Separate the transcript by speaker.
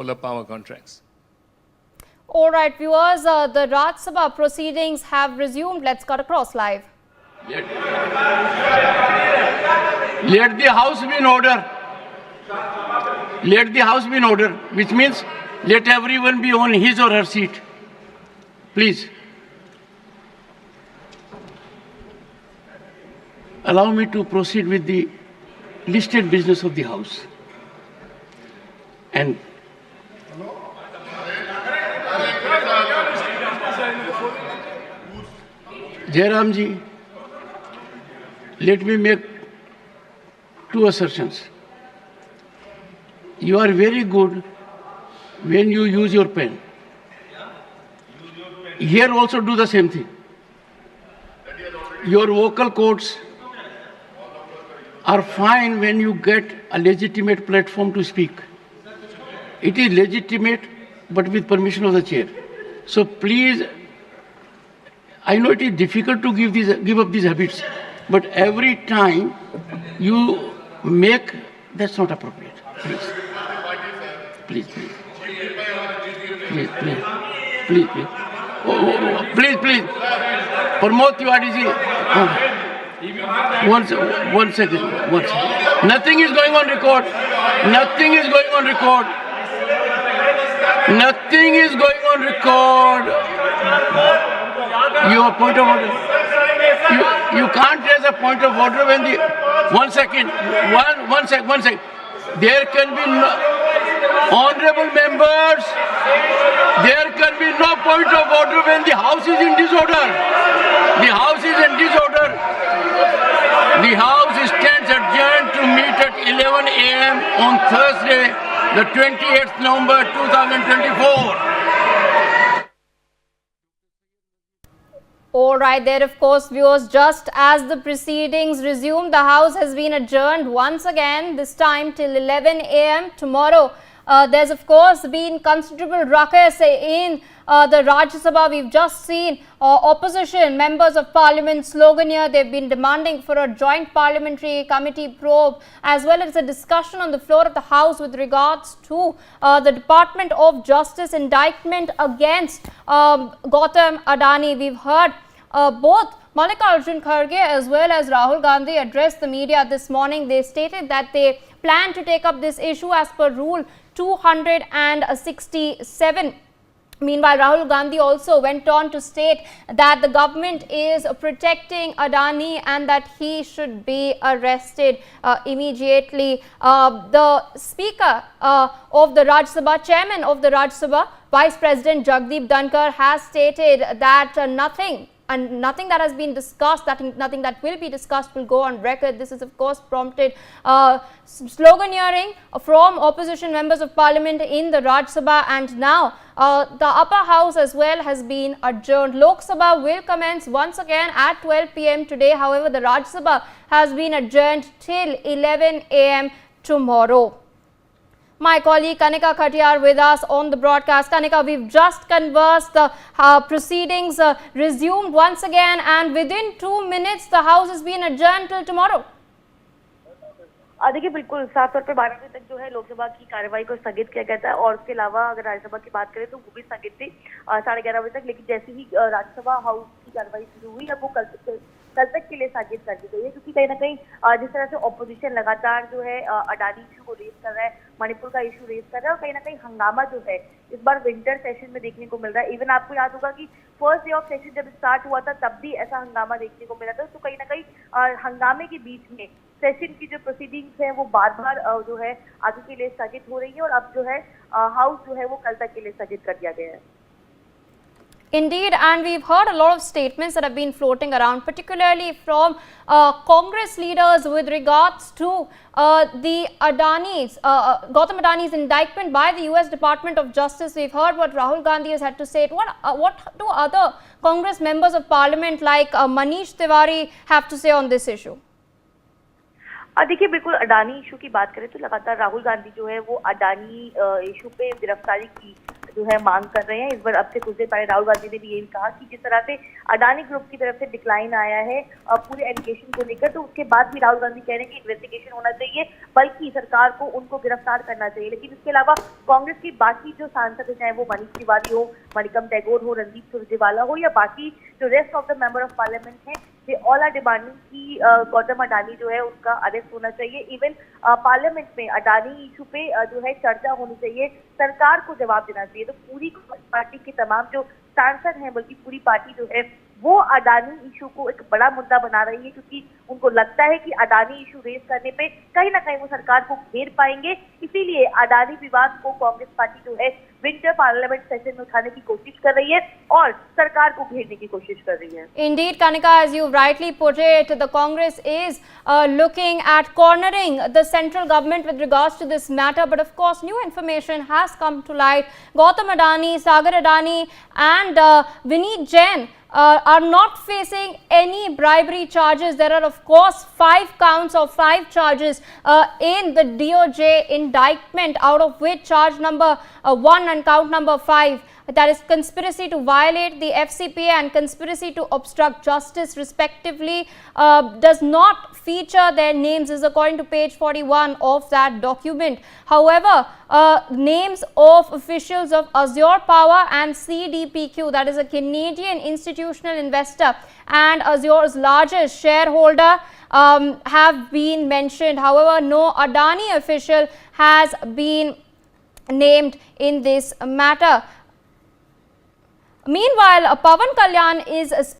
Speaker 1: solar power contracts.
Speaker 2: All right, viewers, the Rajya Sabha proceedings have resumed. Let's cut across live.
Speaker 3: Let the House be in order. Let the House be in order, which means let everyone be on his or her seat. Please. Allow me to proceed with the listed business of the House. And Jairam ji, let me make two assertions. You are very good when you use your pen. Here also do the same thing. Your vocal cords are fine when you get a legitimate platform to speak. It is legitimate, but with permission of the chair. So please, I know it is difficult to give up these habits, but every time you make, that's not appropriate. Please. Please, please. Please, please. Please, please. Please, please. Pramod Tiwari ji. One second. Nothing is going on record. Nothing is going on record. Nothing is going on record. Your point of order. You can't raise a point of order when the... One second. There can be no... Honorable members, there can be no point of order when the House is in disorder. The House is in disorder. The House stands adjourned to meet at 11 a.m. on Thursday, the 28th November 2024.
Speaker 2: All right, there of course, viewers, just as the proceedings resume, the House has been adjourned once again, this time till 11 a.m. tomorrow. There's of course been considerable ruckus in the Rajya Sabha. We've just seen opposition members of parliament sloganeer. They've been demanding for a joint parliamentary committee probe, as well as a discussion on the floor of the House with regards to the Department of Justice indictment against Gautam Adani. We've heard both Mallikarjun Kharge as well as Rahul Gandhi address the media this morning. They stated that they plan to take up this issue as per Rule 267. Meanwhile, Rahul Gandhi also went on to state that the government is protecting Adani and that he should be arrested immediately. The Speaker of the Rajya Sabha, Chairman of the Rajya Sabha, Vice President Jagdeep Dhankar, has stated that nothing that has been discussed, nothing that will be discussed will go on record. This is of course prompted sloganeering from opposition members of parliament in the Rajya Sabha, and now the upper house as well has been adjourned. Lok Sabha will commence once again at 12 p.m. today. However, the Rajya Sabha has been adjourned till 11 a.m. tomorrow. My colleague Kanika Khatiyar with us on the broadcast. Kanika, we've just conversed, the proceedings resumed once again, and within 2 minutes the House has been adjourned till tomorrow.
Speaker 4: देखिए बिल्कुल साफ तौर पर 12 बजे तक जो है लोकसभा की कार्यवाही को स्थगित किया गया था, और उसके अलावा अगर राज्यसभा की बात करें तो वो भी स्थगित थी 11:30 बजे तक। लेकिन जैसे ही राज्यसभा हाउस की कार्यवाही शुरू हुई, अब वो कल तक के लिए स्थगित कर दी गई है, क्योंकि कहीं ना कहीं जिस तरह से ऑपोजिशन लगातार जो है अडानी इशू को रेज कर रहा है, मणिपुर का इशू रेज कर रहा है, और कहीं ना कहीं हंगामा जो है इस बार विंटर सेशन में देखने को मिल रहा है। इवन आपको याद होगा कि फर्स्ट डे ऑफ सेशन जब स्टार्ट हुआ था तब भी ऐसा हंगामा देखने को मिला था। तो कहीं ना कहीं हंगामे के बीच में सेशन की जो प्रोसीडिंग्स है वो बार बार जो है आगे के लिए स्थगित हो रही है, और अब जो है हाउस जो है वो कल तक के लिए स्थगित कर दिया गया है।
Speaker 2: Indeed, and we've heard a lot of statements that have been floating around, particularly from Congress leaders with regards to the Gautam Adani's indictment by the US Department of Justice. We've heard what Rahul Gandhi has had to say. What do other Congress members of Parliament like Manish Tiwari have to say on this issue?
Speaker 4: देखिए बिल्कुल Adani issue की बात करें तो लगातार राहुल गांधी जो है वो अडानी इशू पे गिरफ्तारी की जो है मांग कर रहे हैं। इस बार अब से कुछ देर पहले राहुल गांधी ने भी यही कहा कि जिस तरह से अडानी ग्रुप की तरफ से डिक्लाइन आया है पूरे एलिगेशन को लेकर, तो उसके बाद भी राहुल गांधी कह रहे हैं कि इन्वेस्टिगेशन होना चाहिए, बल्कि सरकार को उनको गिरफ्तार करना चाहिए। लेकिन इसके अलावा कांग्रेस की बाकी जो सांसद हैं, चाहे वो मनीष तिवारी हो, मणिकम टैगोर हो, रणदीप सुरजेवाला हो, या बाकी जो rest of the member of parliament हैं, दे ऑल आर डिमांडिंग कि गौतम अडानी जो है उसका अरेस्ट होना चाहिए। इवन पार्लियामेंट में अडानी इशू पे जो है चर्चा होनी चाहिए, सरकार को जवाब देना चाहिए। तो पूरी पार्टी के तमाम जो सांसद हैं, बल्कि पूरी पार्टी जो है वो अडानी इशू को एक बड़ा मुद्दा बना रही है, क्योंकि उनको लगता है कि अडानी इशू रेज करने पे कहीं ना कहीं वो सरकार को घेर पाएंगे। इसीलिए अडानी विवाद को कांग्रेस पार्टी जो है विंटर पार्लियामेंट सेशन में उठाने की कोशिश कर रही है और सरकार को घेरने की कोशिश कर रही है।
Speaker 2: Indeed, Kanika, as you rightly put it, the Congress is looking at cornering the central government with regards to this matter. But of course, new information has come to light. Gautam Adani, Sagar Adani and Vineet Jain are not facing any bribery charges. There are of course 5 counts or 5 charges in the DOJ indictment, out of which charge number 1 and count number 5, that is conspiracy to violate the FCPA and conspiracy to obstruct justice respectively, does not feature their names, is according to page 41 of that document. However, names of officials of Azure Power and CDPQ, that is a Canadian institutional investor and Azure's largest shareholder, have been mentioned. However, no Adani official has been named in this matter. Meanwhile, Pawan Kalyan is